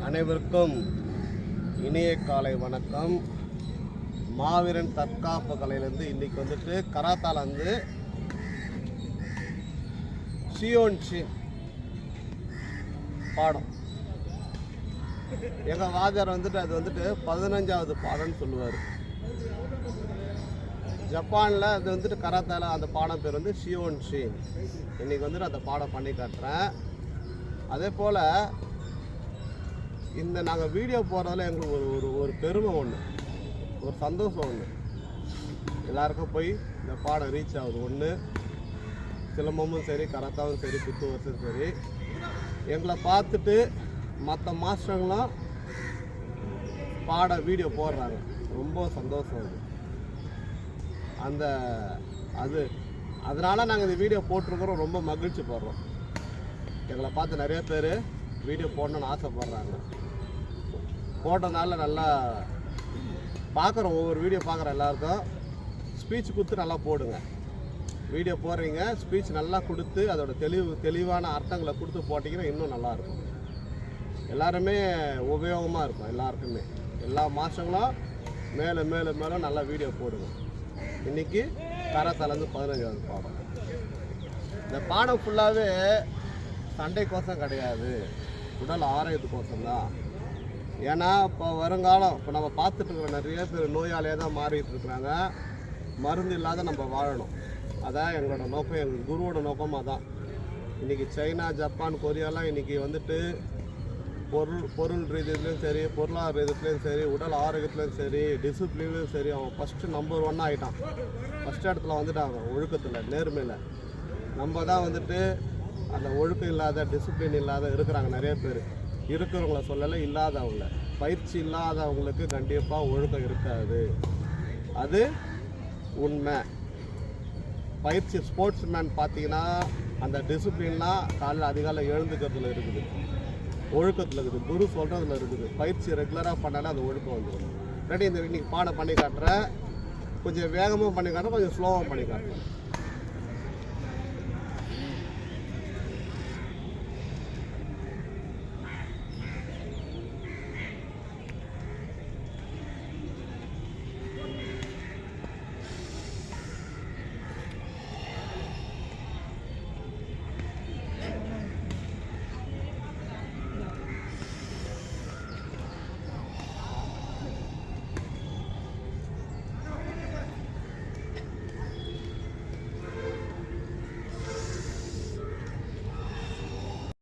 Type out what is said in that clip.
அனைவருக்கும் இனிய காலை வணக்கம். மாவீரன் தற்காப்பு கலையிலேருந்து இன்றைக்கி வந்துட்டு கராத்தால வந்து சியோன்ஷின் பாடம். எங்கள் வாத்தியார் வந்துட்டு அது வந்துட்டு 15வது பாடம்னு சொல்லுவார். ஜப்பானில் அது வந்துட்டு கராத்தால அந்த பாடம் பேர் வந்து சியோன்ஷின். இன்றைக்கி வந்துட்டு அந்த பாடம் பண்ணி காட்டுறேன். அதே போல் இந்த நாங்கள் வீடியோ போடுறதுல எங்களுக்கு ஒரு பெருமை ஒன்று, ஒரு சந்தோஷம் ஒன்று. எல்லாருக்கும் போய் இந்த பாடம் ரீச் ஆகுது. ஒன்று சிலம்பமும் சரி, கராத்தாவும் சரி, குத்து வருஷம் சரி, எங்களை பார்த்துட்டு மற்ற மாஸ்டர்களும் பாட வீடியோ போடுறாங்க. ரொம்ப சந்தோஷம் அது. அதனால் நாங்கள் இந்த வீடியோ போட்டிருக்கிறோம். ரொம்ப மகிழ்ச்சி படுறோம். எங்களை பார்த்து நிறைய பேர் வீடியோ போடணுன்னு ஆசைப்பட்றாங்க. போட்டதுனால நல்லா பார்க்குறோம். ஒவ்வொரு வீடியோ பார்க்குற எல்லாருக்கும் ஸ்பீச் கொடுத்து நல்லா போடுங்க. வீடியோ போடுறீங்க, ஸ்பீச் நல்லா கொடுத்து அதோட தெளிவான அர்த்தங்களை கொடுத்து போட்டிங்கன்னா இன்னும் நல்லாயிருக்கும். எல்லாருமே உபயோகமாக இருக்கும். எல்லாருக்குமே எல்லா மாதங்களும் மேலும் நல்லா வீடியோ போடுங்க. இன்றைக்கி கராத்தாலேருந்து 15வது பாடம். இந்த பாடம் ஃபுல்லாகவே சண்டைக்கோசம் கிடையாது, உடல் ஆரோக்கியத்துக்கோசம் தான். ஏன்னா இப்போ வருங்காலம் இப்போ நம்ம பார்த்துட்டு இருக்கிற நிறைய பேர் நோயாளியாக தான் மாறிட்டு இருக்கிறாங்க. மருந்து இல்லாத நம்ம வாழணும். அதான் எங்களோட நோக்கம், எங்கள் குருவோட நோக்கமாக தான். இன்றைக்கி சைனா, ஜப்பான், கொரியாலாம் இன்றைக்கி வந்துட்டு பொருள் ரீதியிலையும் சரி, பொருளாதார ரீதியிலையும் சரி, உடல் ஆரோக்கியத்துலையும் சரி, டிசிப்ளின்லையும் சரி, அவன் ஃபஸ்ட்டு நம்பர் 1 ஆகிட்டான். ஃபஸ்ட் இடத்துல வந்துட்டாங்க ஒழுக்கத்தில், நேர்மையில். நம்ம தான் வந்துட்டு அந்த ஒழுக்கம் இல்லாத, டிசிப்ளின் இல்லாத இருக்கிறாங்க நிறைய பேர். இருக்கிறவங்கள சொல்லலை, இல்லாதவங்கள. பயிற்சி இல்லாதவங்களுக்கு கண்டிப்பாக ஒழுக்கம் இருக்காது, அது உண்மை. பயிற்சி ஸ்போர்ட்ஸ் மேன் பார்த்தீங்கன்னா அந்த டிசிப்ளின்லாம் காலையில் அதிகாலை எழுந்துக்கிறதுல இருக்குது, ஒழுக்கத்தில் இருக்குது, குரு சொல்கிறதுல இருக்குது. பயிற்சி ரெகுலராக பண்ணாலே அது ஒழுக்கம் வந்துடும். ரெடி. இந்த இன்னைக்கு பாடம் பண்ணி காட்டுறேன். கொஞ்சம் வேகமாக பண்ணி காட்டுறேன், கொஞ்சம் ஸ்லோவாக பண்ணி காட்டுறேன்.